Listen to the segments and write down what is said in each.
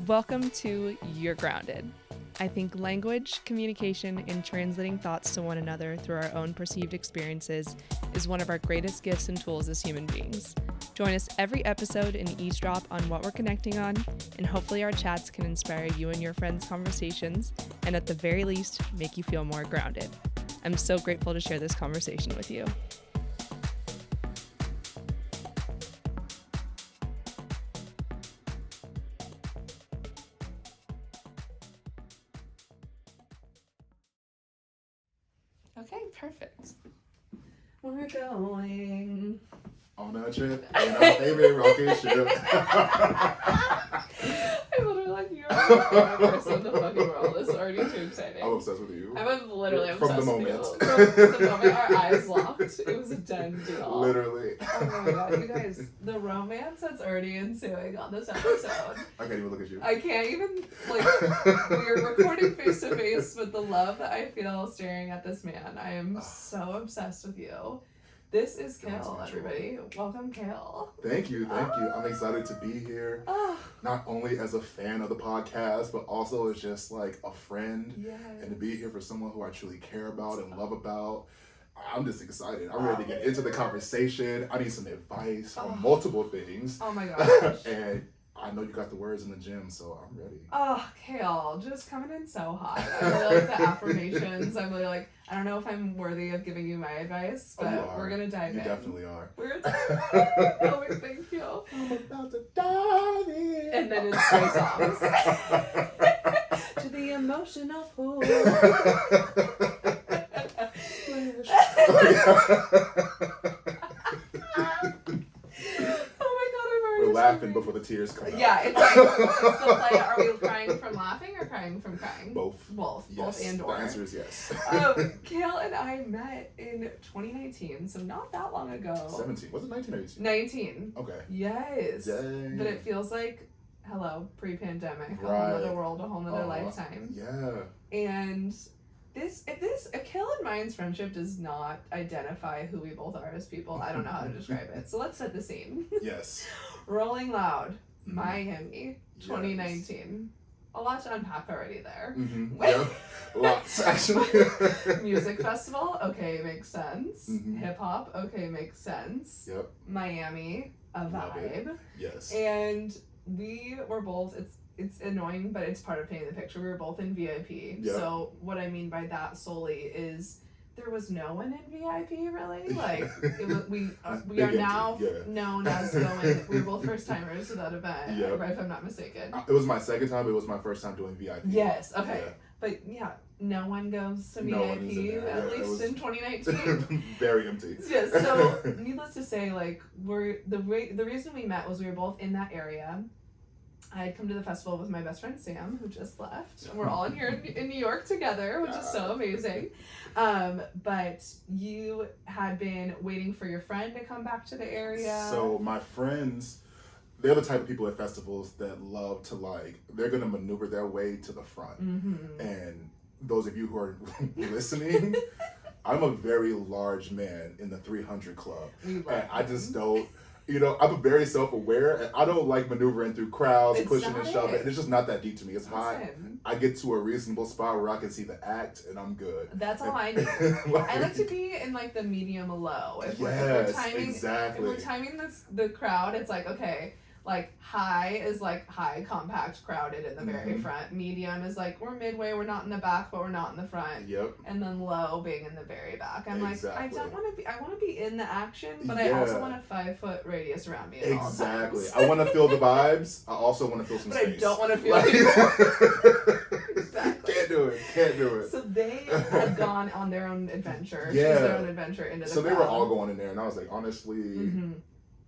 Welcome to You're Grounded. I think language, communication, and translating thoughts to one another through our own perceived experiences is one of our greatest gifts and tools as human beings. Join us every episode and eavesdrop on what we're connecting on, and hopefully our chats can inspire you and your friends' conversations, and at the very least, make you feel more grounded. I'm so grateful to share this conversation with you. Okay, perfect. We're going on a trip in our favorite rocket ship. I'm literally like, you're the favorite person in the fucking world. This is already too exciting. I'm obsessed with you. I'm literally obsessed From the with moment. you. From the moment our eyes locked, it was a done deal. Literally. Oh my god, you guys, the romance that's already ensuing on this episode. I can't even look at you. I can't even, we're recording face to face, but the love that I feel staring at this man, I am so obsessed with you. This is Kayle, everybody. Welcome, Kayle. Thank you. I'm excited to be here. Not only as a fan of the podcast, but also as just like a friend. Yes. And to be here for someone who I truly care about and love about. I'm just excited. I'm ready to get into the conversation. I need some advice on multiple things. Oh my gosh. And I know you got the words in the gym, so I'm ready. Oh, Kayle, just coming in so hot. I really like the affirmations. I'm really like, I don't know if I'm worthy of giving you my advice, but we're going to dive in. You definitely are. We're oh, wait, thank you. I'm about to dive in. And then it's three songs. To the emotional pool. We're laughing before the tears come out. Yeah, it's like, it's the play. Are we crying from laughing or crying from crying? Both. Both Yes. and or. The answer is yes. Kayle and I met in 2019, so not that long ago. 17. Was it 19 or 18? 19. Okay. Yes. Dang. But it feels like, hello, pre-pandemic, Right. a whole other world, a whole other lifetime. Yeah. And if Kayle and mine's friendship does not identify who we both are as people, I don't know how to describe it. So let's set the scene. Yes. Rolling Loud, Miami, 2019. A lot to unpack already there. Mm-hmm. Yep. Lots, actually. Music festival, okay, makes sense. Mm-hmm. Hip hop, okay, makes sense. Yep. Miami, a vibe. Yes. And we were both, it's annoying, but it's part of painting the picture. We were both in VIP. Yep. So what I mean by that solely is there was no one in VIP really. Like we are now known as going. We were both first timers to that event. Yep. Right, if I'm not mistaken. It was my second time. But it was my first time doing VIP. Yes. Okay. Yeah. But yeah, no one goes to No one is in VIP there. at Yeah, least in 2019. Very empty. Yes. So needless to say, like the reason we met was we were both in that area. I had come to the festival with my best friend Sam, who just left. We're all in here in New York together, which is so amazing. But you had been waiting for your friend to come back to the area. So my friends, they're the type of people at festivals that love to they're going to maneuver their way to the front. Mm-hmm. And those of you who are listening, I'm a very large man in the 300 club. And I just don't. I'm very self-aware, and I don't like maneuvering through crowds, pushing and shoving. And it's just not that deep to me. It's high. I get to a reasonable spot where I can see the act, and I'm good. That's all I need. I like to be in the medium low. If we're timing the crowd, it's like, okay, high is high, compact, crowded in the very front. Medium is we're midway, we're not in the back, but we're not in the front. Yep. And then low being in the very back. I'm I want to be in the action, but Yeah. I also want a 5-foot radius around me at all times. Exactly. I want to feel the vibes. I also want to feel some but space. I don't want to feel anymore. Exactly. Can't do it. So they had gone on their own adventure. Yeah. Choose their own adventure into the So crowd. they were all going in there, and I was like, honestly,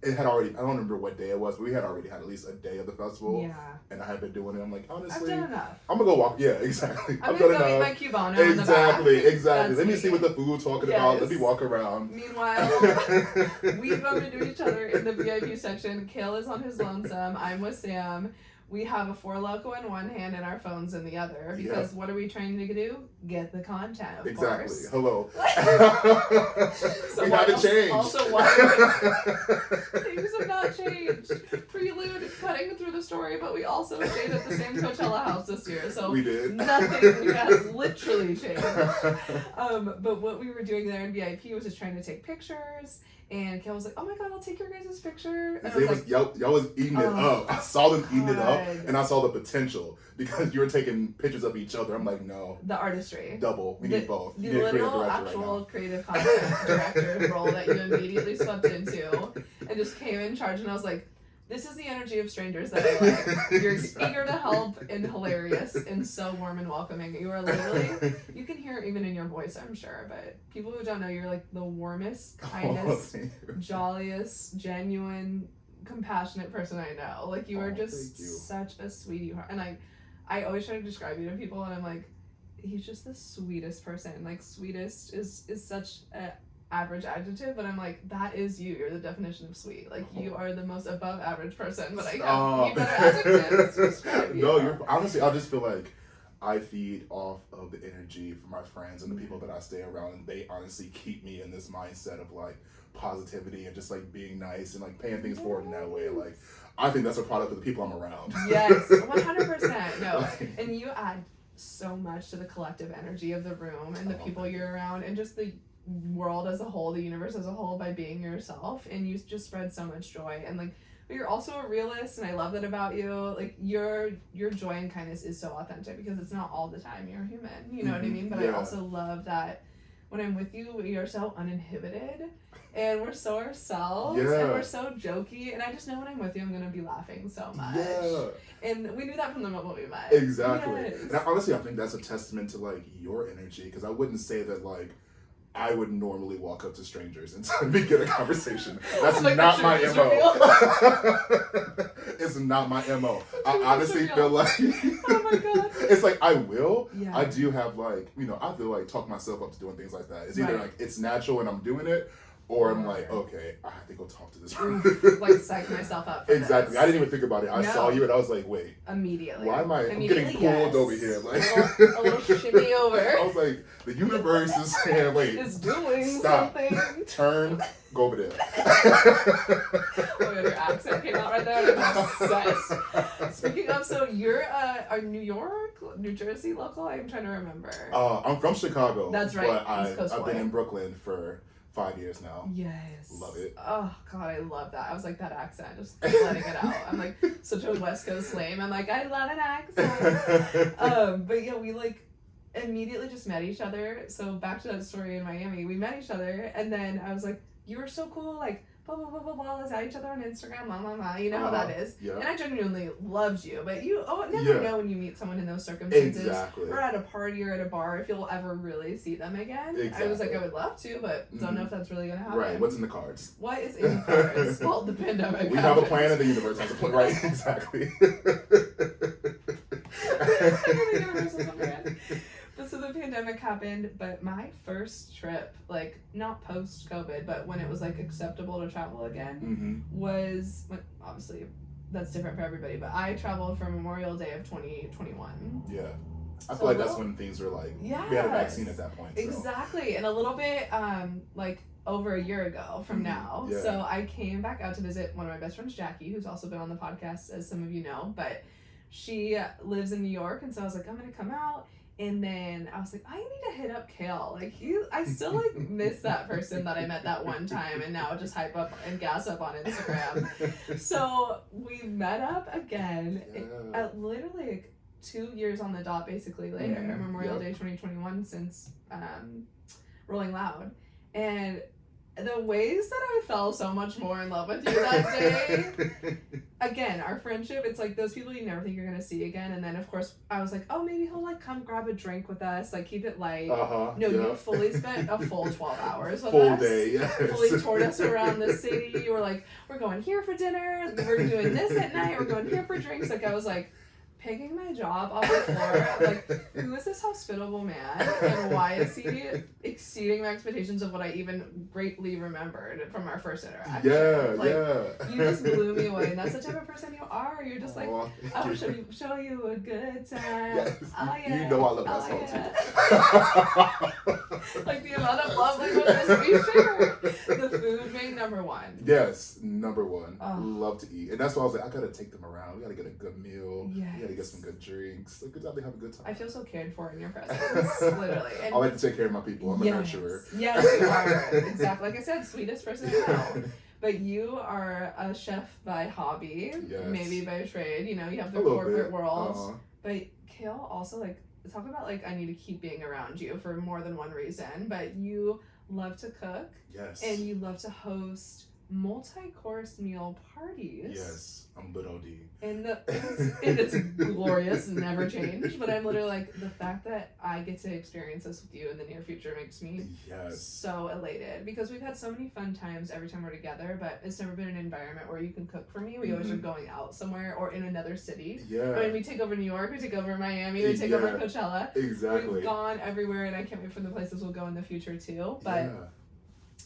it had already, I don't remember what day it was, but we had already had at least a day of the festival. Yeah. And I had been doing it. I'm like, honestly, I've done enough. I'm going to go walk. Yeah, exactly. I'm going to go eat my Cubano in the back. Exactly. Let me see what the food's talking about. Let me walk around. Meanwhile, we bump into each other in the VIP section. Kayle is on his lonesome. I'm with Sam. we have a Four Loko in one hand and our phones in the other, because what are we trying to do? Get the content, of course. Hello. So we haven't changed. Also, why things have not changed. Prelude, cutting through the story, but we also stayed at the same Coachella house this year, so we did. Nothing has literally changed. But what we were doing there in VIP was just trying to take pictures. And Kayle was like, "Oh my God, I'll take your guys' picture." And I was like, y'all was eating it up. I saw them eating it up, and I saw the potential because you were taking pictures of each other. I'm like, no. The artistry. Double. We need both. The literal actual creative content director role that you immediately swept into and just came in charge. And I was like, this is the energy of strangers that I like. You're eager to help and hilarious and so warm and welcoming. You are literally, you can hear it even in your voice, I'm sure, but people who don't know, you're like the warmest, kindest, jolliest, genuine, compassionate person I know. Like, you are just such a sweetie heart. And I always try to describe you to people, and I'm like, he's just the sweetest person. Like, sweetest is such a average adjective, but I'm like, that is you. You're the definition of sweet. Like, you are the most above average person, but I have better adjectives to describe you. No, you're honestly, I just feel like I feed off of the energy from my friends and the people that I stay around, and they honestly keep me in this mindset of like positivity and just like being nice and like paying things forward in that way. Like, I think that's a product of the people I'm around. Yes, 100%. No, and you add so much to the collective energy of the room and the people you're around, and just the world as a whole, the universe as a whole, by being yourself. And you just spread so much joy. And like, but you're also a realist, and I love that about you. Like, your joy and kindness is so authentic, because it's not all the time. You're human, you know what I mean? But I also love that when I'm with you, we are so uninhibited, and we're so ourselves, and we're so jokey, and I just know when I'm with you, I'm gonna be laughing so much. And we knew that from the moment we met. Exactly. And honestly, I think that's a testament to like your energy, because I wouldn't say that like I would normally walk up to strangers and begin a conversation. That's like not my MO. It's not my MO. I honestly feel like oh my God. It's like I will. Yeah. I do have like, I feel like talk myself up to doing things like that. It's either like it's natural and I'm doing it, or I'm like, okay, I have to go talk to this person. Like, psych myself up for exactly. this. I didn't even think about it. I saw you and I was like, wait. Immediately. Why am I'm getting pulled over here? Like a little shimmy over. I was like, the universe is saying, wait. It's doing stop. Something. Turn. Go over there. Oh my God, your accent came out right there. I'm obsessed. Speaking of, so you're a New York, New Jersey local? I'm trying to remember. I'm from Chicago. That's right. But I've been in Brooklyn for 5 years now. Yes. Love it. Oh God, I love that. I was like, that accent, just letting it out. I'm like such a West Coast lame. I'm like, I love an accent. But yeah, we like immediately just met each other. So back to that story in Miami, we met each other, and then I was like, you were so cool, like blah blah blah blah blah. Let's add each other on Instagram, blah blah blah. You know how that is. Yeah. And I genuinely loved you, but you never know when you meet someone in those circumstances, or at a party or at a bar, if you'll ever really see them again. Exactly. I was like, I would love to, but don't know if that's really gonna happen. Right. What's in the cards? What is in the cards? Well, the pandemic. We have a plan, and the universe has a plan. Right. Exactly. So the pandemic happened, but my first trip, like not post-COVID, but when it was like acceptable to travel again, was, obviously that's different for everybody, but I traveled for Memorial Day of 2021. Yeah. I feel like that's when things were like, we had a vaccine at that point. So. Exactly. And a little bit like over a year ago from now. Yeah. So I came back out to visit one of my best friends, Jackie, who's also been on the podcast, as some of you know, but she lives in New York, and so I was like, I'm gonna come out. And then I was like, I need to hit up Kayle. Like, I still like miss that person that I met that one time, and now just hype up and gas up on Instagram. So we met up again at literally like 2 years on the dot, basically later, Memorial Day 2021, since Rolling Loud. And the ways that I fell so much more in love with you that day, again, our friendship, it's like those people you never think you're going to see again. And then, of course, I was like, oh, maybe he'll like come grab a drink with us, like keep it light. You fully spent a full 12 hours with us. Full day, yes. Fully toured us around the city. You were like, we're going here for dinner, we're doing this at night, we're going here for drinks. Like, I was like, picking my job off the floor. I'm like, who is this hospitable man, and why is he exceeding my expectations of what I even greatly remembered from our first interaction? You just blew me away, and that's the type of person you are. You're just like, I will show you a good time. Yes. Oh yeah. You know I love that song too. Like the amount of love languages we share. The food being number one. Yes, number one. Love to eat, and that's why I was like, I gotta take them around. We gotta get a good meal. Yes. We gotta get some good drinks. Like, they have a good time. I feel so cared for in your presence, literally. And I like to take care of my people. I'm a nurturer. Yes, you are. Exactly. Like I said, sweetest person I know. But you are a chef by hobby, maybe by trade. You know, you have the corporate world. But Kayle also, like, talk about, like, I need to keep being around you for more than one reason. But you love to cook. Yes. And you love to host multi-course meal parties. Yes, I'm lit OD. And it's glorious, never change. But I'm literally like, the fact that I get to experience this with you in the near future makes me so elated, because we've had so many fun times every time we're together, but it's never been an environment where you can cook for me. We always are going out somewhere or in another city. Yeah. I mean, we take over New York, we take over Miami, we take over Coachella. Exactly. We've gone everywhere, and I can't wait for the places we'll go in the future too. But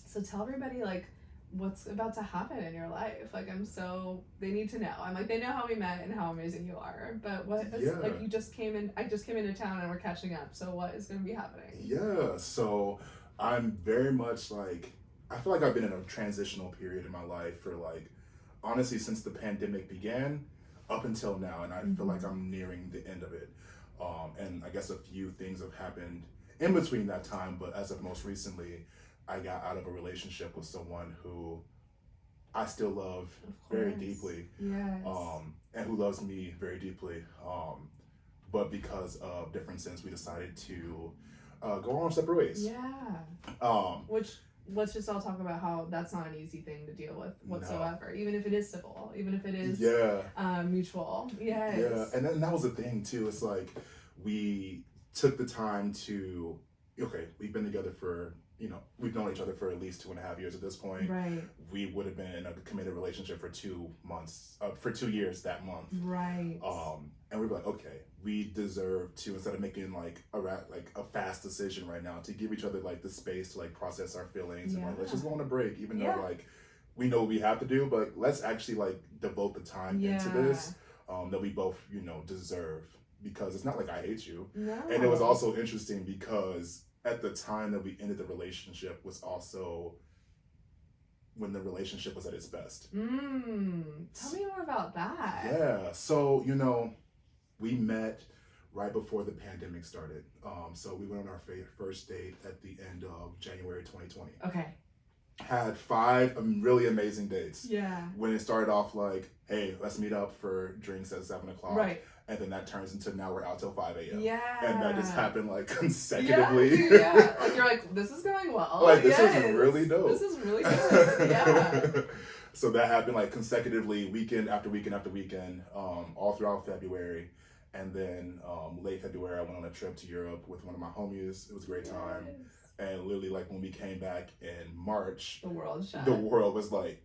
so tell everybody, like, what's about to happen in your life. Like, they need to know. I'm like, they know how we met and how amazing you are, but what is, like, I just came into town and we're catching up, so what is going to be happening? So I'm very much like, I feel like I've been in a transitional period in my life for, like, honestly, since the pandemic began up until now, and I feel like I'm nearing the end of it. And I guess a few things have happened in between that time, but as of most recently, I got out of a relationship with someone who I still love very deeply. Yes. And who loves me very deeply. But because of differences, we decided to go our separate ways. Yeah. Which, let's just all talk about how that's not an easy thing to deal with whatsoever. No. Even if it is civil, even if it is mutual. Yes. Yeah. And then that was the thing too. It's like, we took the time to, we've been together for, we've known each other for at least 2.5 years at this point. Right. We would have been in a committed relationship for 2 months, for 2 years that month. Right. And we were like, okay, we deserve to, instead of making like a fast decision right now, to give each other like the space to like process our feelings and like, let's just go on a break, even though like we know what we have to do, but let's actually like devote the time into this that we both, deserve, because it's not like I hate you. No. And it was also interesting because at the time that we ended the relationship was also when the relationship was at its best. Tell me more about that. Yeah. So, we met right before the pandemic started. So we went on our first date at the end of January 2020. Okay. Had 5 really amazing dates. Yeah. When it started off like, hey, let's meet up for drinks at 7 o'clock. Right. And then that turns into now we're out till 5 a.m. Yeah. And that just happened like consecutively. Yeah. Like, you're like, this is going well. Like, this is really dope. This is really good. Yeah. So that happened like consecutively, weekend after weekend after weekend, all throughout February. And then late February, I went on a trip to Europe with one of my homies. It was a great time. And literally, like, when we came back in March, the world shut. The world was like,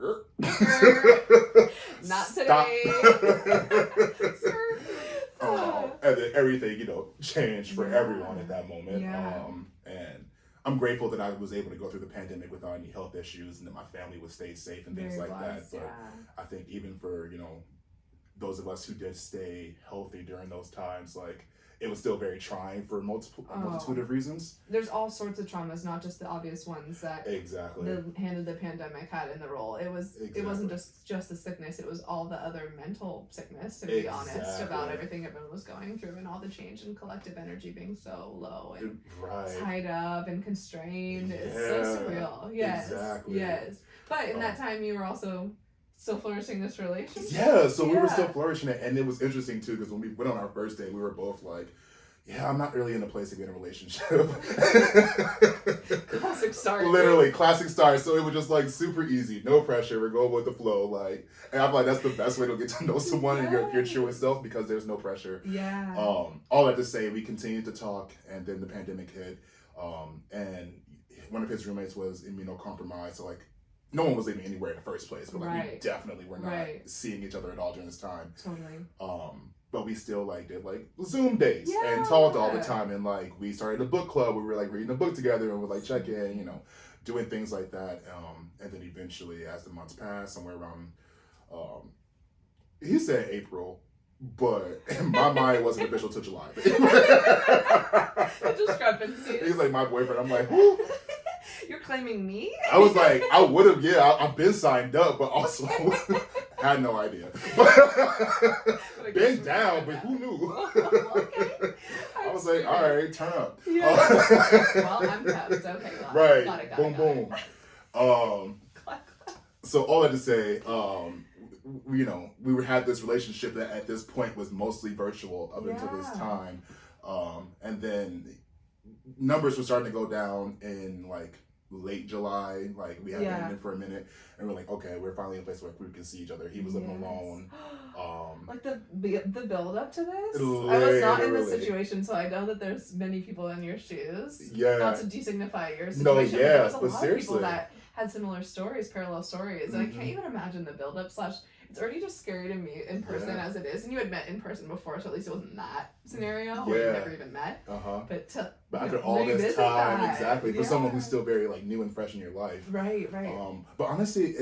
not today. And then everything, changed for everyone at that moment. Yeah. And I'm grateful that I was able to go through the pandemic without any health issues, and that my family would stay safe and things like that. But I think even for, those of us who did stay healthy during those times, like, it was still very trying for a multitude of reasons. There's all sorts of traumas, not just the obvious ones that the hand of the pandemic had in the role. It wasn't just the sickness, it was all the other mental sickness, to be honest, about everything everyone was going through, and all the change in collective energy being so low and tied up and constrained. It's so surreal. Yes. Exactly. Yes. But in that time you were also still flourishing this relationship? Yeah, so we were still flourishing it. And it was interesting too, because when we went on our first date, we were both like, yeah, I'm not really in a place to be in a relationship. Classic start. Literally, classic start. So it was just like super easy, no pressure. We're going with the flow. Like, and I'm like, that's the best way to get to know someone and your truest self, because there's no pressure. Yeah. All that to say, we continued to talk, and then the pandemic hit. And one of his roommates was immunocompromised, so like, no one was leaving anywhere in the first place, but like we definitely were not seeing each other at all during this time. Totally. But but we still like did like Zoom dates and talked all the time, and like we started a book club where we were like reading a book together and we'd like check in, you know, doing things like that. And then eventually, as the months passed, somewhere around, he said April, but in my mind it wasn't official till July. The discrepancy. He's like my boyfriend. I'm like, who? You're claiming me? I was like, I would have, I've been signed up, but also had no idea. Been down, but who knew? Okay. I was like, all right, turn up. Yeah. Well, I'm kept. Okay. Well, right. Got it, boom. So all that to say, you know, we had this relationship that at this point was mostly virtual up until this time. And then numbers were starting to go down in like late July. Like we had been in it for a minute, and we're like, okay, we're finally in a place where we can see each other. He was living alone. Like the build up to this? Literally. I was not in this situation, so I know that there's many people in your shoes. Yeah. Not to designify your situation, No, but there was a but lot seriously. of people that had similar stories, parallel stories, and I can't even imagine the build up / it's already just scary to me in person as it is, and you had met in person before, so at least it wasn't that scenario where you never even met. But after all this time, that. exactly, for someone who's still very like new and fresh in your life. Right. But honestly,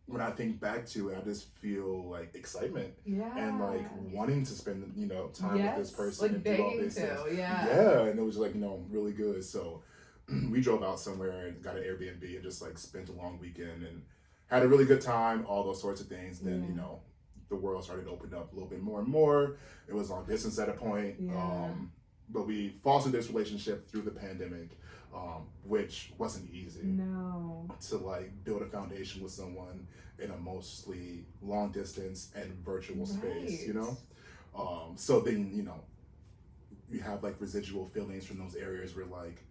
when I think back to it, I just feel like excitement and like wanting to spend, you know, time with this person like and do all these things. And it was like, you know, really good. So we drove out somewhere and got an Airbnb and just like spent a long weekend and had a really good time, all those sorts of things. Then, you know, the world started to open up a little bit more and more. It was long distance at a point. But we fostered this relationship through the pandemic, which wasn't easy. No. To like build a foundation with someone in a mostly long distance and virtual space, you know? So then, you know, you have like residual feelings from those areas where like,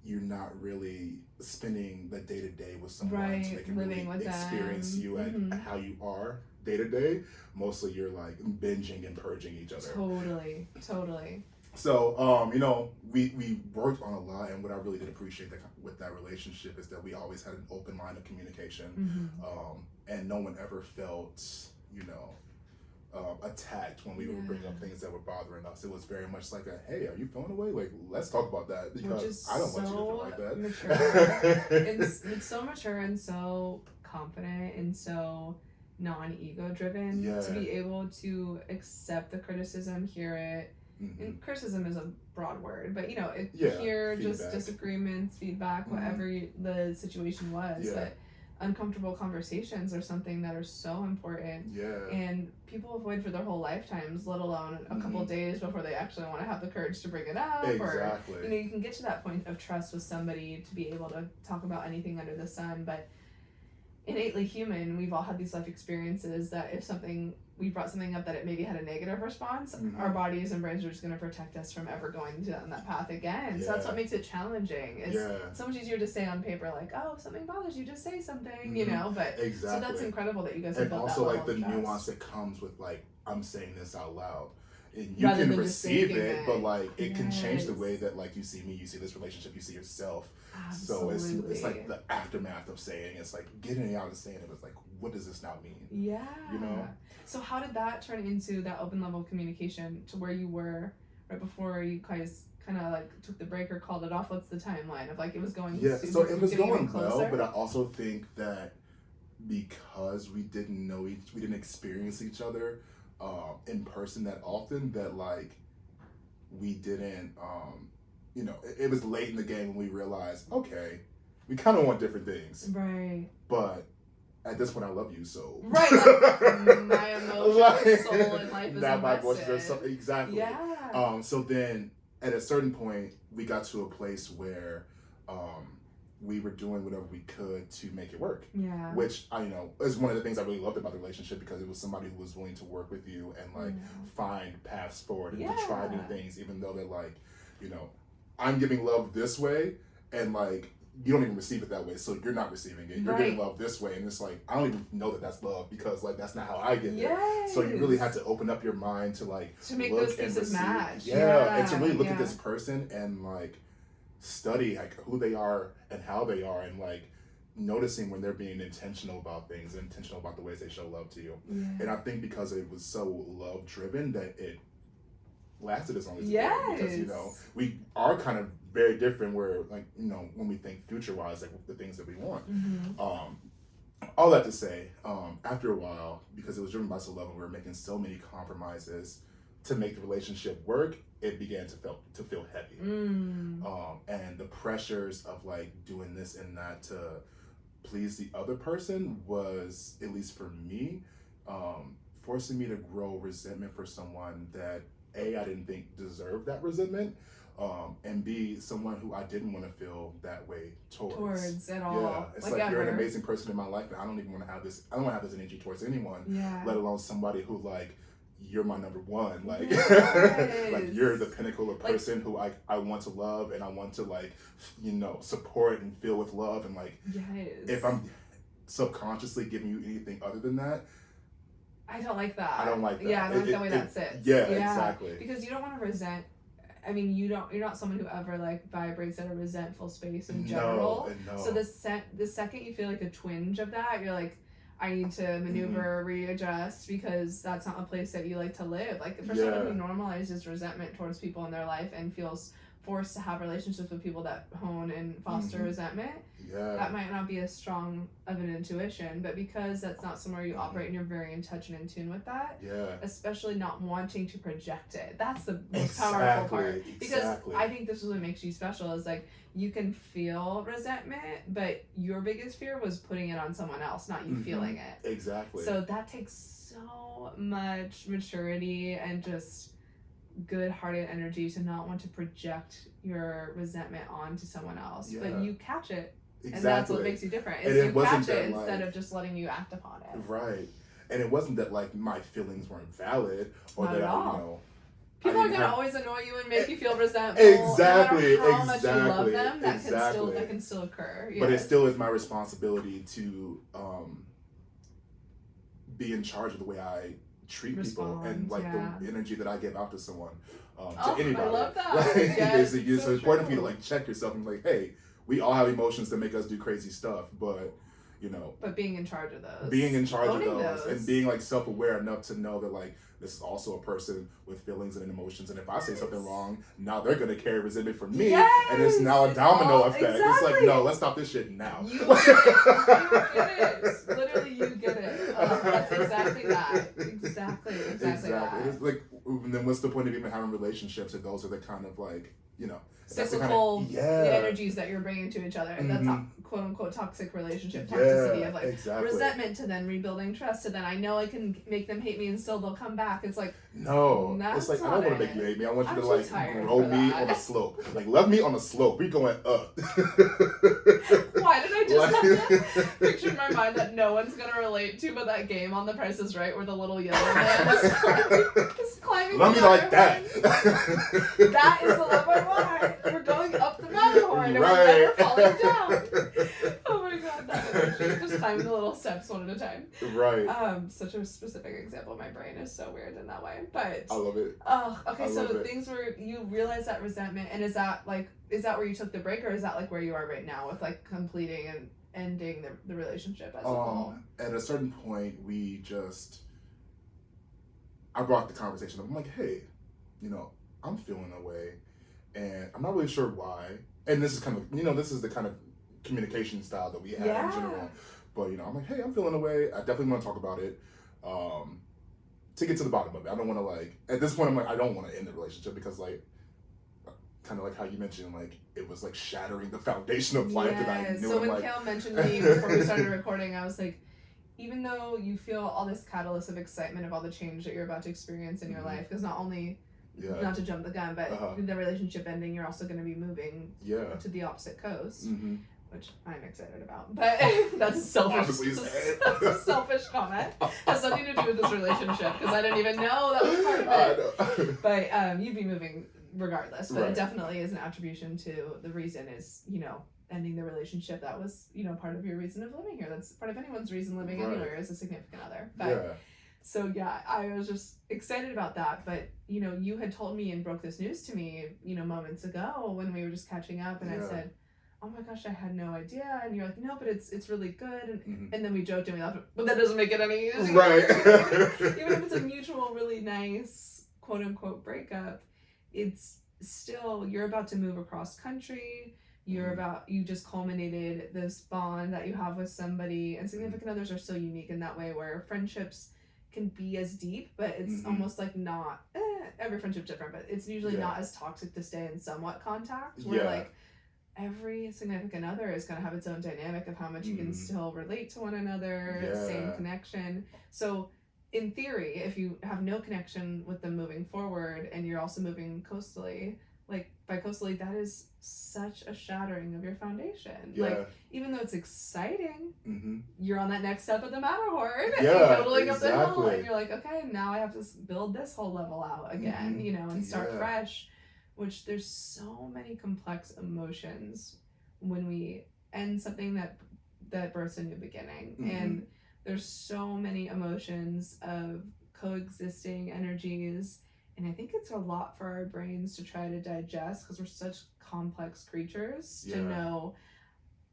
you're not really spending the day to day with someone so they can really experience you at how you are day to day. Mostly you're like binging and purging each other. Totally. So, you know, we worked on a lot, and what I really did appreciate with that relationship is that we always had an open line of communication, and no one ever felt, you know, attacked when we would bring up things that were bothering us. It was very much like a, hey, are you feeling away? Like, let's talk about that, because I don't want you to feel like that. Mature. it's so mature and so confident and so non-ego driven to be able to accept the criticism, hear it. And criticism is a broad word, but you know, hear feedback. Just disagreements, feedback, whatever the situation was. But uncomfortable conversations are something that are so important. And people avoid for their whole lifetimes, let alone a couple of days before they actually want to have the courage to bring it up. Exactly. Or, you know, you can get to that point of trust with somebody to be able to talk about anything under the sun, but innately human, we've all had these life experiences that if we brought something up that it maybe had a negative response, our bodies and brains are just going to protect us from ever going down that path again. So that's what makes it challenging. It's so much easier to say on paper, like, oh, if something bothers you, just say something, you know, but so that's incredible that you guys have built that level of trust. And also like the nuance that comes with like, I'm saying this out loud. And you can receive it, but like it can change the way that like you see me, you see this relationship, you see yourself. Absolutely. So it's like the aftermath of saying, it's like getting it out and saying it was like, what does this now mean? You know? So how did that turn into that open level of communication to where you were right before you guys kind of like took the break or called it off? What's the timeline of like it was going? So it was going well, but I also think that because we didn't experience each other in person that often, that like we didn't you know, it was late in the game when we realized, okay, we kind of want different things, but at this point I love you, so like, my emotional soul and life is not my invested. Exactly. So then at a certain point we got to a place where we were doing whatever we could to make it work. Which I know is one of the things I really loved about the relationship, because it was somebody who was willing to work with you and like find paths forward and to try new things, even though they're like, you know, I'm giving love this way and like you don't even receive it that way, so you're not receiving it. You're giving love this way, and it's like I don't even know that that's love, because like that's not how I get it. So you really had to open up your mind to like to make look those pieces and match. And to really look at this person and like study like who they are and how they are, and like noticing when they're being intentional about things, intentional about the ways they show love to you. Yeah. And I think because it was so love driven that it lasted as long as it Yes. did. Because, you know, we are kind of very different where, like, you know, when we think future wise, like the things that we want. All that to say, after a while, because it was driven by so love and we were making so many compromises to make the relationship work, it began to feel heavy. And the pressures of like doing this and that to please the other person was, at least for me, forcing me to grow resentment for someone that A, I didn't think deserved that resentment, and B, someone who I didn't want to feel that way towards at all. Yeah, it's like you're an amazing person in my life, and I don't even want to have this. I don't want to have this energy towards anyone, let alone somebody who like, you're my number one, like like you're the pinnacle of person who I want to love and I want to like, you know, support and fill with love, and like if I'm subconsciously giving you anything other than that, I don't like that. I don't like that. Yeah, I don't like the way that sits. Yeah, exactly. Because you don't want to resent. I mean, you're not someone who ever like vibrates at a resentful space in general. No. So the second you feel like a twinge of that, you're like, I need to maneuver, readjust, because that's not a place that you like to live. Like for someone who normalizes resentment towards people in their life and feels forced to have relationships with people that hone and foster resentment, that might not be as strong of an intuition, but because that's not somewhere you operate and you're very in touch and in tune with that, especially not wanting to project it, that's the most powerful part. Because I think this is what makes you special, is like you can feel resentment, but your biggest fear was putting it on someone else, not you feeling it. Exactly. So that takes so much maturity and just good-hearted energy to not want to project your resentment onto someone else, but you catch it. And that's what makes you different, is you catch it instead of just letting you act upon it. Right. And it wasn't that like my feelings weren't valid or not that at all. I, you know, people are gonna always annoy you and make you feel resentful. Exactly. No matter how much you love them, that can still occur. But it still is my responsibility to be in charge of the way I treat people and like the energy that I give out to someone, to anybody. I love that. Like, it's important for you to like check yourself and be like, hey, we all have emotions that make us do crazy stuff, but you know. But being in charge of those. And being like self-aware enough to know that like this is also a person with feelings and emotions, and if I say something wrong, now they're gonna carry resentment from me, and it's now a domino effect. Exactly. It's like, no, let's stop this shit now. You get it. Literally, you get it. That's exactly that. Exactly that. It's like, then what's the point of even having relationships if those are the kind of like, you know, cyclical energies that you're bringing to each other, and that's not quote unquote toxic relationship toxicity of like resentment to then rebuilding trust to then I know I can make them hate me and still they'll come back. It's like, no, it's like I don't want to make you hate me. I want you to like grow me on a slope, like love me on a slope. We're going up. Why did I just have that picture in my mind that no one's gonna relate to, but that game on The Price is Right where the little yellow man is climbing. Love me like that. That is the love I want. We're going up the Matterhorn and we're never falling down. Oh my god, that energy. Just climbing the little steps one at a time. Right. Such a specific example. My brain is so weird in that way. But I love it. Okay, so things where you realize that resentment, and is that where you took the break, or is that like where you are right now with like completing and ending the relationship as a whole? At a certain point I brought the conversation up. I'm like, hey, you know, I'm feeling a way and I'm not really sure why. And this is kind of, you know, this is the kind of communication style that we have in general. But, you know, I'm like, hey, I'm feeling a way. I definitely want to talk about it. To get to the bottom of it. I don't want to like, at this point, I'm like, I don't want to end the relationship because like, kind of like how you mentioned, like, it was like shattering the foundation of life that I knew. So when Kayle mentioned me before we started recording, I was like, even though you feel all this catalyst of excitement of all the change that you're about to experience in your life, because not only, not to jump the gun, but the relationship ending, you're also going to be moving to the opposite coast, which I'm excited about. But that's a selfish comment. Has nothing to do with this relationship, because I didn't even know that was part of it. But you'd be moving regardless, but it definitely is an attribution to the reason is, you know, ending the relationship that was, you know, part of your reason of living here. That's part of anyone's reason living anywhere is a significant other. But so I was just excited about that. But, you know, you had told me and broke this news to me, you know, moments ago when we were just catching up, and I said, oh my gosh, I had no idea. And you're like, no, but it's really good. And Mm-hmm. and then we joked and we laughed, but that doesn't make it any easier. Right. Even if it's a mutual, really nice, quote unquote, breakup, it's still, you're about to move across country. You just culminated this bond that you have with somebody, and significant others are so unique in that way where friendships can be as deep, but it's almost like not, every friendship's different, but it's usually not as toxic to stay in somewhat contact, where like every significant other is going to have its own dynamic of how much you can still relate to one another, same connection. So in theory, if you have no connection with them moving forward and you're also moving coastally, like bi-coastally, that is such a shattering of your foundation. Like, even though it's exciting, you're on that next step of the Matterhorn, and you're yodeling up the hill, and you're like, okay, now I have to build this whole level out again, you know, and start fresh. Which there's so many complex emotions when we end something that births a new beginning, and there's so many emotions of coexisting energies. And I think it's a lot for our brains to try to digest because we're such complex creatures to know,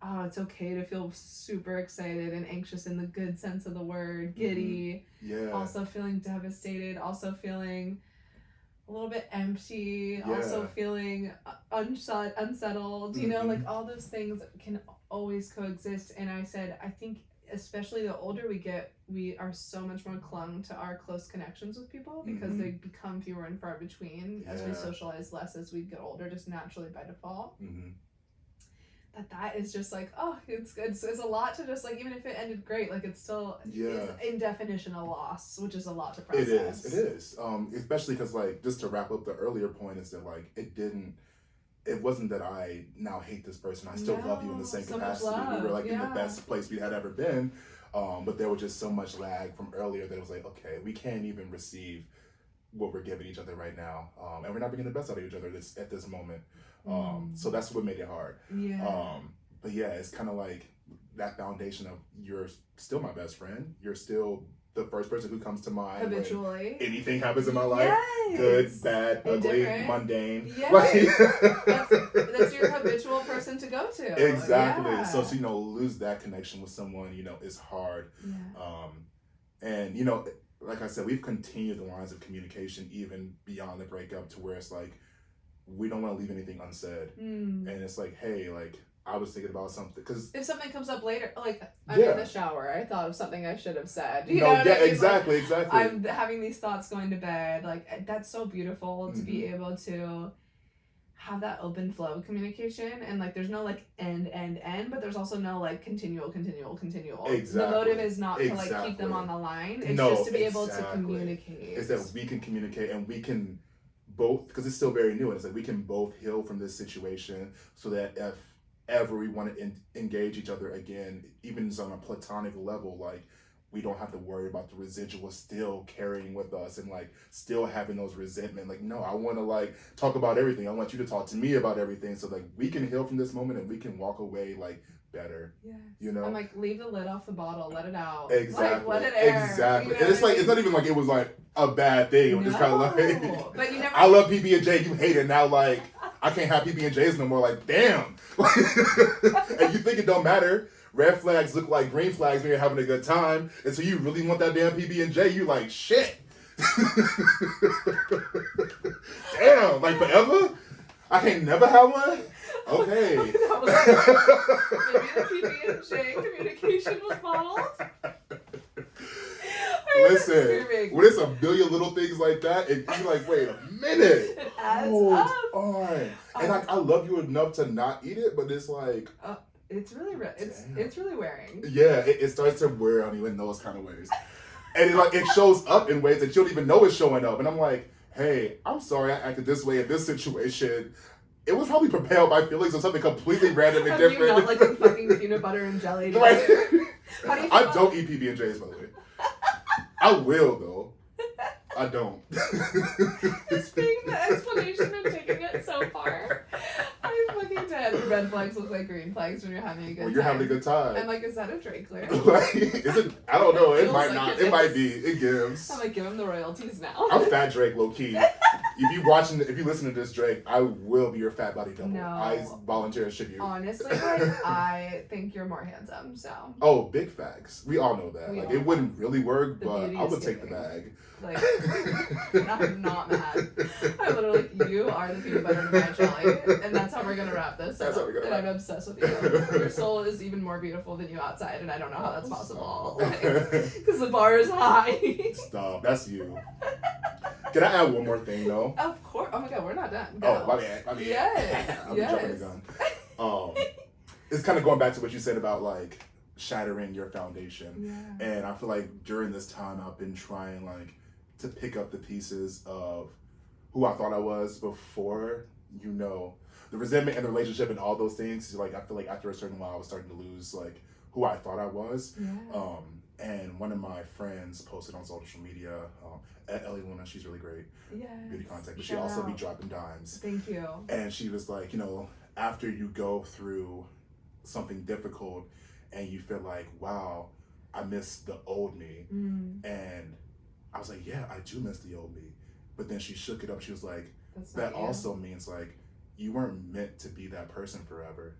oh, it's okay to feel super excited and anxious in the good sense of the word, giddy, also feeling devastated, also feeling a little bit empty, also feeling unsettled, you know, like all those things can always coexist. And I said, I think especially the older we get, we are so much more clung to our close connections with people because they become fewer and far between as we socialize less as we get older, just naturally by default. That is just like, oh, it's a lot to just like, even if it ended great, like it's still is in definition a loss, which is a lot to process. It is especially because like, just to wrap up the earlier point, is that like it wasn't that I now hate this person. I still love you in the same capacity. We were like in the best place we had ever been. But there was just so much lag from earlier that it was like, okay, we can't even receive what we're giving each other right now. And we're not bringing the best out of each other at this moment. So that's what made it hard. But yeah, it's kind of like that foundation of, you're still my best friend. You're still the first person who comes to mind habitually. When anything happens in my life, good, bad, ugly, mundane. That's your habitual person to go to. Exactly. So you know, lose that connection with someone, you know, is hard. And you know, like I said, we've continued the lines of communication even beyond the breakup to where it's like, we don't want to leave anything unsaid. And it's like, hey, like, I was thinking about something, because if something comes up later, like I'm in the shower, I thought of something I should have said. You know what I mean? Exactly. I'm having these thoughts going to bed. Like, that's so beautiful to be able to have that open flow of communication, and like there's no like end, but there's also no like continual. Exactly. The motive is not to like keep them on the line. It's just to be able to communicate. It's that we can communicate and we can both, because it's still very new, and it's like we can both heal from this situation, so that if ever we want to engage each other again, even on a platonic level, like we don't have to worry about the residual still carrying with us and like still having those resentment. Like, no, I want to like talk about everything. I want you to talk to me about everything, so like we can heal from this moment and we can walk away like better. You know, and like leave the lid off the bottle, let it out. Exactly. Like, let it air. Exactly. You know And it's like, it's not even like it was like a bad thing. It was just kind of like, but you never. I love PB&J, you hate it now. Like, I can't have PB&Js no more. Like, damn. And you think it don't matter. Red flags look like green flags when you're having a good time. And so you really want that damn PB&J. You like, shit. Damn. Like, forever? I can't never have one? Okay. Maybe the PB&J communication was bottled. Listen, when it's a billion little things like that, you're like, wait a minute. It adds up. On. And I love you enough to not eat it, but it's like... it's really wearing. Yeah, it starts to wear on you in those kind of ways. And it shows up in ways that you don't even know it's showing up. And I'm like, hey, I'm sorry I acted this way in this situation. It was probably propelled by feelings of something completely random and different. You not like the fucking peanut butter and jelly? Right. How do you I don't eat PB&Js, by the way. I will, though. I don't. It's being the explanation and taking it so far. I'm fucking dead. red flags look like green flags when you're having a good time. When you're having a good time. I'm like, is that a Drake lyric? Like, is it? I don't know. It might like not. it It might is. be. It gives. I'm like, give him the royalties now. I'm fat Drake, low key. If you listen to this Drake, I will be your fat body double. No. I volunteer to ship you. Honestly, like, I think you're more handsome, so. Oh, big facts. We all know that. We Like, all it wouldn't really work, The but beauty I is would take the giving. bag. Like, I'm not mad. I'm literally, you are the peanut butter to my jelly, and that's how we're gonna wrap this. That's how we're gonna and wrap I'm obsessed with you. Your soul is even more beautiful than you outside, and I don't know how that's possible. Because the bar is high. Stop. That's you. Can I add one more thing, though? Of course. Oh my god, we're not done. Oh, my bad. Yes. I'm yes. jumping the gun. It's kind of going back to what you said about, like, shattering your foundation. Yeah. And I feel like during this time, I've been trying, like, to pick up the pieces of who I thought I was before, the resentment in the relationship and all those things. Like, I feel like after a certain while, I was starting to lose, like, who I thought I was. Yeah. And one of my friends posted on social media, at Ellie Luna, she's really great, Yes. beauty contact, but she Shout also be out. dropping dimes. Thank you. And she was like, after you go through something difficult and you feel like, wow, I miss the old me. And I was like, yeah, I do miss the old me. But then she shook it up. She was like, That's that not you. also means like you weren't meant to be that person forever.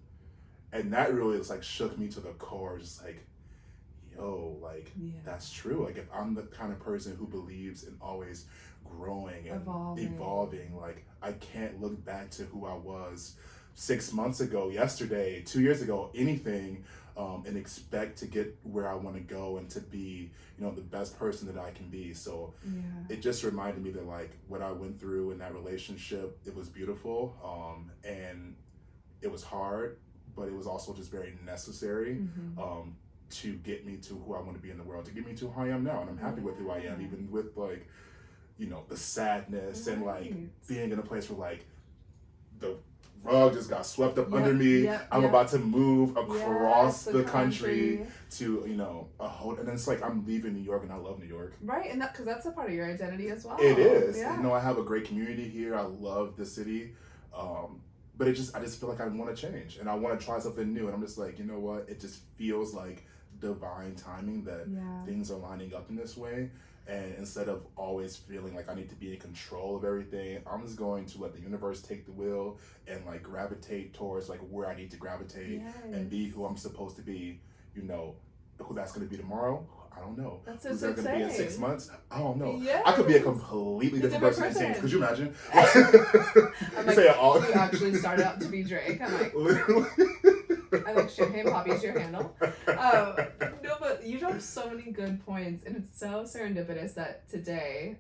And that really was like shook me to the core, just like, yo, like that's true. Like if I'm the kind of person who believes in always growing and evolving, like I can't look back to who I was 6 months ago, yesterday, 2 years ago, anything, and expect to get where I want to go and to be, the best person that I can be. So it just reminded me that like what I went through in that relationship, it was beautiful, and it was hard, but it was also just very necessary, to get me to who I want to be in the world, to get me to who I am now. And I'm happy with who I am, even with like, the sadness and like being in a place where like the rug just got swept up under me. I'm about to move across the country to, a whole, and then it's like I'm leaving New York and I love New York. Right, and because that's a part of your identity as well. It is. Yeah. I have a great community here. I love the city. But I just feel like I want to change and I want to try something new. And I'm just like, you know what? It just feels like divine timing that things are lining up in this way. And instead of always feeling like I need to be in control of everything, I'm just going to let the universe take the wheel and like gravitate towards like where I need to gravitate and be who I'm supposed to be. Who that's going to be tomorrow, I don't know. That's so Who's that going to be in 6 months? I don't know. Yes. I could be a completely different person in 6 months. Could you imagine? I'm like, you actually started out to be Drake. I'm like, literally. I like champagne poppy's your handle. No, but you dropped so many good points, and it's so serendipitous that today,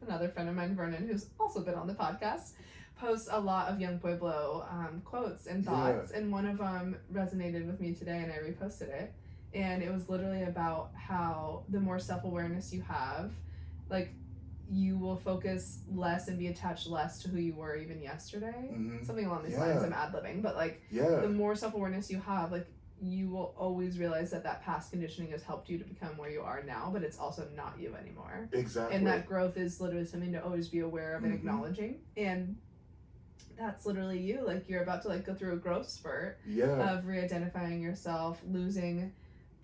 another friend of mine, Vernon, who's also been on the podcast, posts a lot of Young Pueblo quotes and thoughts, and one of them resonated with me today, and I reposted it. And it was literally about how the more self-awareness you have, like, you will focus less and be attached less to who you were even yesterday. Something along these lines. I'm ad-libbing, but like the more self-awareness you have, like you will always realize that past conditioning has helped you to become where you are now, but it's also not you anymore. Exactly. And that growth is literally something to always be aware of and acknowledging. And that's literally you. Like you're about to like go through a growth spurt of re-identifying yourself, losing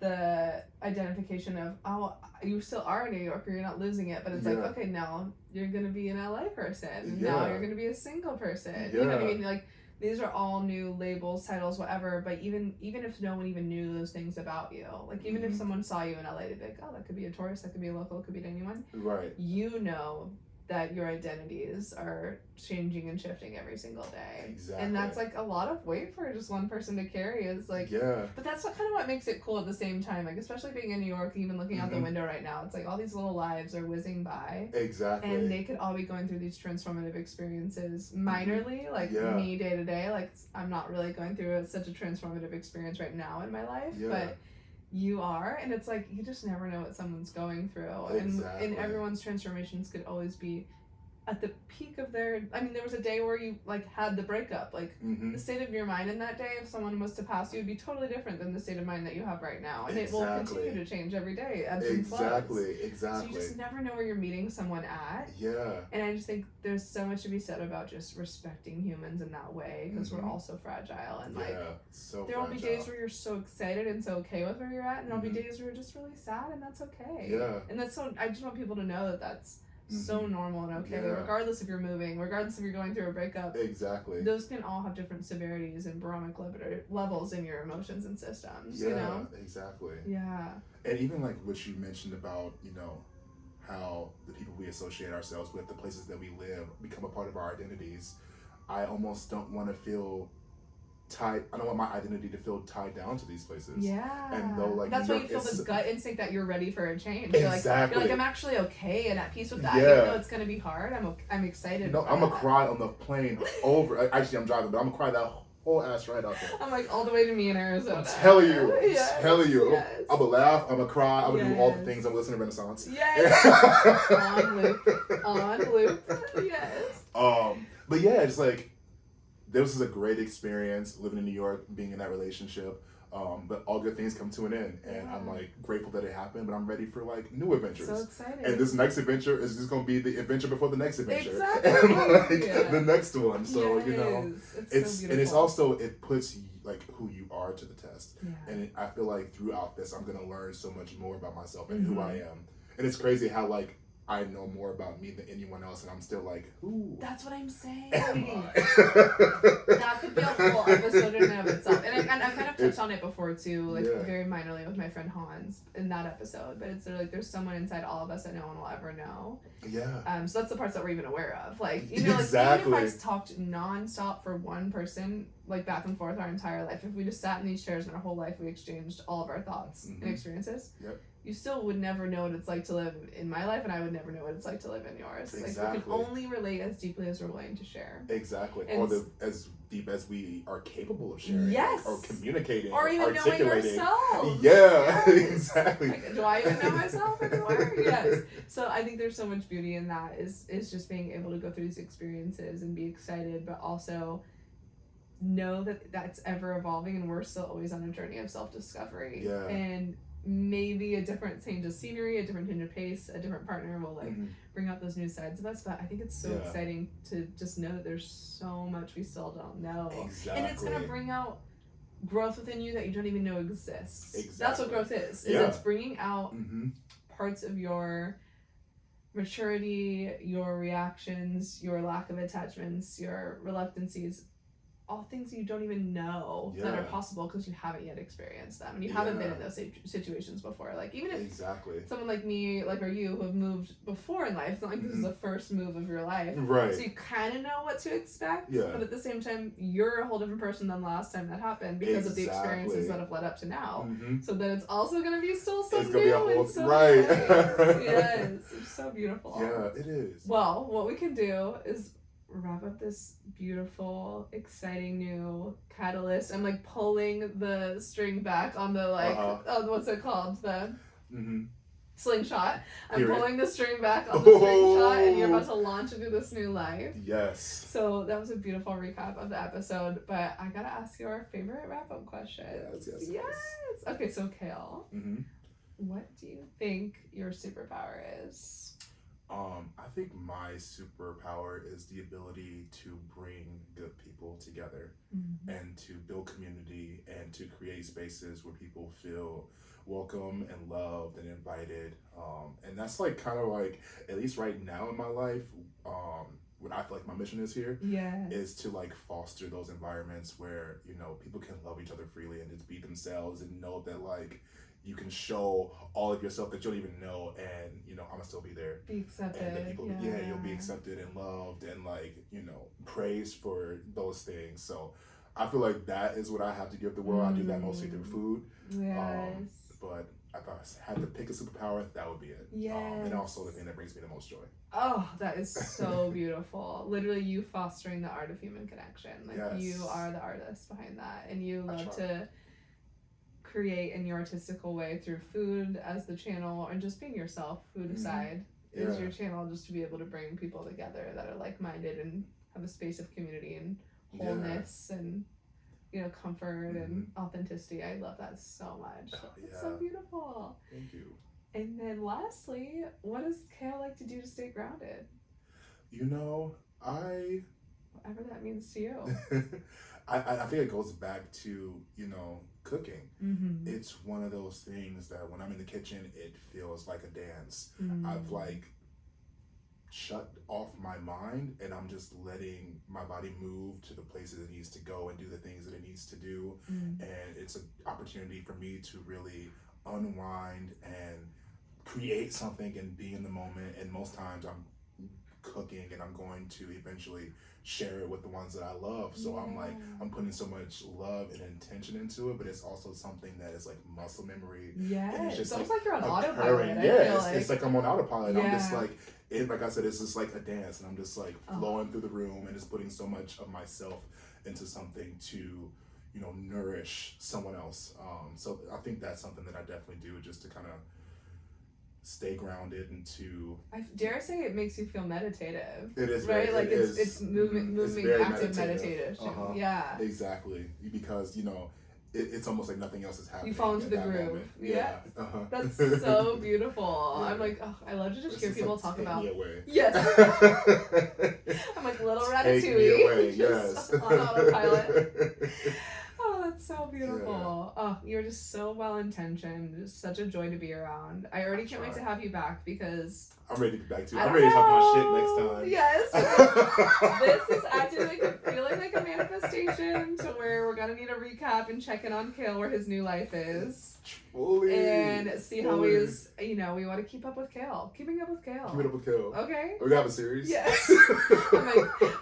the identification of, oh, you still are a New Yorker, you're not losing it, but it's like, okay, now you're gonna be an LA person, now you're gonna be a single person, you know what I mean? Like these are all new labels, titles, whatever, but even if no one even knew those things about you, like even if someone saw you in LA, they'd be like, oh, that could be a tourist, that could be a local, it could be anyone, right? You know that your identities are changing and shifting every single day. Exactly. And that's like a lot of weight for just one person to carry is like, but that's what makes it cool at the same time. Like, especially being in New York, even looking out the window right now, it's like all these little lives are whizzing by. Exactly. And they could all be going through these transformative experiences minorly, like me day to day. Like, I'm not really going through such a transformative experience right now in my life, but you are, and it's like you just never know what someone's going through, and everyone's transformations could always be at the peak of their, I mean, there was a day where you like had the breakup, like the state of your mind in that day, if someone was to pass you, would be totally different than the state of mind that you have right now, and it will continue to change every day, ebbs and flows. So you just never know where you're meeting someone at. And I just think there's so much to be said about just respecting humans in that way, because we're all so fragile, and like there will be days where you're so excited and so okay with where you're at, and there'll be days where you're just really sad, and that's okay. And that's so, I just want people to know that that's so normal and okay, regardless if you're moving, regardless if you're going through a breakup. Those can all have different severities and barometric levels in your emotions and systems, you know? And even like what you mentioned about, you know, how the people we associate ourselves with, the places that we live, become a part of our identities. I almost don't want to feel tied. I don't want my identity to feel tied down to these places. And though, like, that's why you feel this gut instinct that you're ready for a change. You're like I'm actually okay and at peace with that. Even though it's gonna be hard, I'm excited. No, I'm gonna cry on the plane over. Actually, I'm driving, but I'm gonna cry that whole ass ride out there. I'm like all the way to me in Arizona. I'm telling you. I'm gonna laugh. I'm gonna cry. I'm gonna do all the things. I'm gonna listen to Renaissance. On loop. But yeah, it's like, this is a great experience living in New York, being in that relationship. But all good things come to an end, and I'm like grateful that it happened. But I'm ready for like new adventures. So excited! And this next adventure is just gonna be the adventure before the next adventure, exactly. and like the next one. So you know, it's so and it's also, it puts like who you are to the test. And I feel like throughout this, I'm gonna learn so much more about myself and who I am. And it's crazy how like I know more about me than anyone else, and I'm still like, who? That's what I'm saying. That could be a whole episode in and of itself. And I kind of touched on it before too, like very minorly with my friend Hans in that episode. But it's like there's someone inside all of us that no one will ever know. So that's the parts that we're even aware of. Like, you know, like even if I talked nonstop for one person, like back and forth our entire life, if we just sat in these chairs and our whole life we exchanged all of our thoughts and experiences. You still would never know what it's like to live in my life, and I would never know what it's like to live in yours. Like, we can only relate as deeply as we're willing to share. Or as deep as we are capable of sharing. Or communicating. Or even knowing ourselves. Exactly. Like, do I even know myself anymore? So I think there's so much beauty in that, is just being able to go through these experiences and be excited, but also know that that's ever evolving, and we're still always on a journey of self-discovery. And maybe a different change of scenery, a different change of pace, a different partner will like bring out those new sides of us. But I think it's so exciting to just know that there's so much we still don't know. And it's gonna bring out growth within you that you don't even know exists. That's what growth is it's bringing out parts of your maturity, your reactions, your lack of attachments, your reluctancies, all things you don't even know that are possible because you haven't yet experienced them, and you haven't been in those situations before. Like, even if someone like me, like, or you, who have moved before in life, it's not like this is the first move of your life, so you kind of know what to expect, but at the same time you're a whole different person than last time that happened because of the experiences that have led up to now. So then it's also going to be still so new and so nice. It's so beautiful. It is. Well, what we can do is wrap up this beautiful, exciting new catalyst. I'm like pulling the string back on the what's it called? The slingshot. I'm pulling the string back on the slingshot, and you're about to launch into this new life. So that was a beautiful recap of the episode, but I gotta ask you our favorite wrap-up question. Yes. Okay, so Kayle, what do you think your superpower is? I think my superpower is the ability to bring good people together and to build community and to create spaces where people feel welcome and loved and invited. And that's like kind of like, at least right now in my life, what I feel like my mission is here is to like foster those environments where, you know, people can love each other freely and just be themselves and know that like you can show all of yourself that you don't even know, and you know, I'm gonna still be there. Be accepted. And that people, you'll be accepted and loved and like, you know, praised for those things. So I feel like that is what I have to give the world. I do that mostly through food. But if I had to pick a superpower, that would be it. And also the thing that brings me the most joy. Oh, that is so beautiful. Literally, you fostering the art of human connection. Like, you are the artist behind that, and you love to create in your artistical way through food as the channel, and just being yourself, food aside. is your channel, just to be able to bring people together that are like-minded and have a space of community and wholeness and, you know, comfort and authenticity. I love that so much. It's so beautiful. Thank you. And then lastly, what does Kayle like to do to stay grounded? You know, whatever that means to you. I think it goes back to, you know, cooking. Mm-hmm. It's one of those things that when I'm in the kitchen, it feels like a dance. Mm-hmm. I've like shut off my mind and I'm just letting my body move to the places it needs to go and do the things that it needs to do. Mm-hmm. And it's an opportunity for me to really unwind and create something and be in the moment. And most times I'm cooking and I'm going to eventually share it with the ones that I love. So I'm putting so much love and intention into it, but it's also something that is like muscle memory. Yeah, it's just almost like you're on occurring. autopilot. Yeah, it's like I'm on autopilot. Yeah. I'm just like, like I said, it's just like a dance, and I'm just like flowing through the room and just putting so much of myself into something to, you know, nourish someone else. So I think that's something that I definitely do, just to kind of stay grounded and to, I dare say it makes you feel meditative. It is right, very, like it it's is, moving, very active meditation. Yeah, exactly, because you know it's almost like nothing else is happening. You fall into the groove. Moment. Yeah. That's so beautiful. Yeah. I'm like, I love to just hear people like, talk about. Me away. Yes. I'm like little Ratatouille. Take me away. Yes. On autopilot. Oh, that's so beautiful. Yeah. Oh, you're just so well-intentioned. Just such a joy to be around. I already can't wait to have you back because... I'm ready to be back too. I'm ready to talk my shit next time. Yes. This is actually feeling like a manifestation to where we're going to need a recap and check in on Kayle where his new life is. Fully. And see how he's, you know, we want to keep up with Kayle. Keeping up with Kayle. Keeping up with Kayle. Okay. Are we going to have a series? Yes.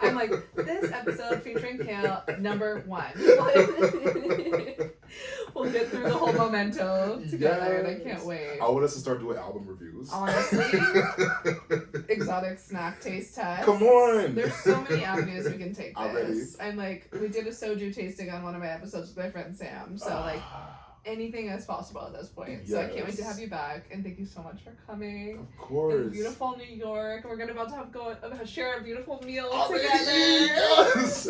I'm like, this episode featuring Kayle, number 1. We'll get through the whole memento together, and I can't wait. I want us to start doing album reviews. Honestly. Exotic snack taste test. Come on. There's so many avenues we can take this. I'm ready. I'm like, we did a soju tasting on one of my episodes with my friend Sam, so like, anything is possible at this point. Yes. So I can't wait to have you back, and thank you so much for coming. Of course. In beautiful New York. We're about to share a beautiful meal together. Yes.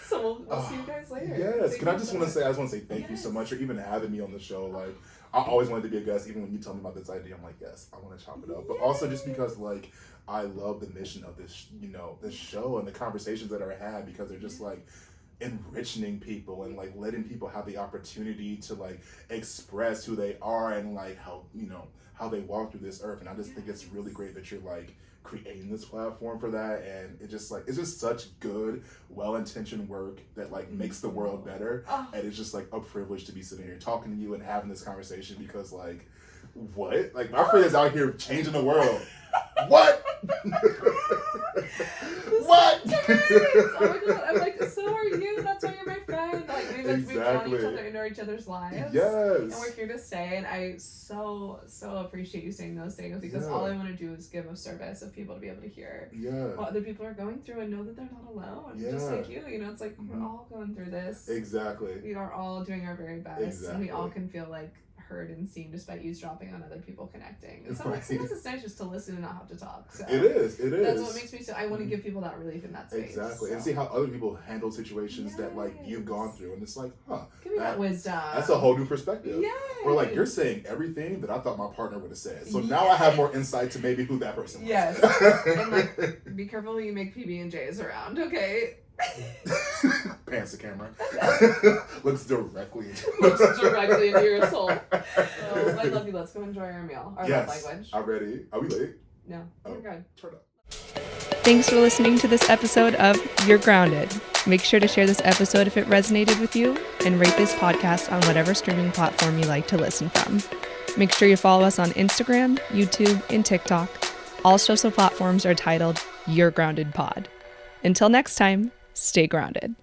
So we'll see you guys later. Yes. I just want to say thank you so much for even having me on the show. Like, I always wanted to be a guest. Even when you told me about this idea, I'm like, yes, I want to chop it up. But also just because like I love the mission of this, you know, this show and the conversations that are had, because they're just like enriching people and like letting people have the opportunity to like express who they are and like how, you know, how they walk through this earth. And I just think it's really great that you're like creating this platform for that, and it's just such good, well-intentioned work that like makes the world better. And it's just like a privilege to be sitting here talking to you and having this conversation, because like, what? Like, my friend is out here changing the world. What? What? Oh my god, I'm like, so are you. That's why you're my friend. Like, we've drawn each other into each other's lives. Yes. And we're here to stay. And I so appreciate you saying those things, because all I want to do is give a service of people to be able to hear what other people are going through and know that they're not alone. Just like you know, it's like we're all going through this. Exactly. We are all doing our very best, and we all can feel like heard and seen despite eavesdropping on other people connecting. And sometimes it's nice just to listen and not have to talk. So it is. That's what makes me I want to give people that relief in that space. Exactly. So. And see how other people handle situations that like you've gone through, and it's like, give me that wisdom. That's a whole new perspective. Yes. Or like, you're saying everything that I thought my partner would have said. So now I have more insight to maybe who that person was. Yes. And like, be careful when you make PB&Js around, okay? Pants the camera. Looks directly into your soul. Oh, I love you. Let's go enjoy our meal. Our love language. I'm ready. Are we late? No. We're good. Turn up. Thanks for listening to this episode of You're Grounded. Make sure to share this episode if it resonated with you, and rate this podcast on whatever streaming platform you like to listen from. Make sure you follow us on Instagram, YouTube, and TikTok. All social platforms are titled You're Grounded Pod. Until next time, stay grounded.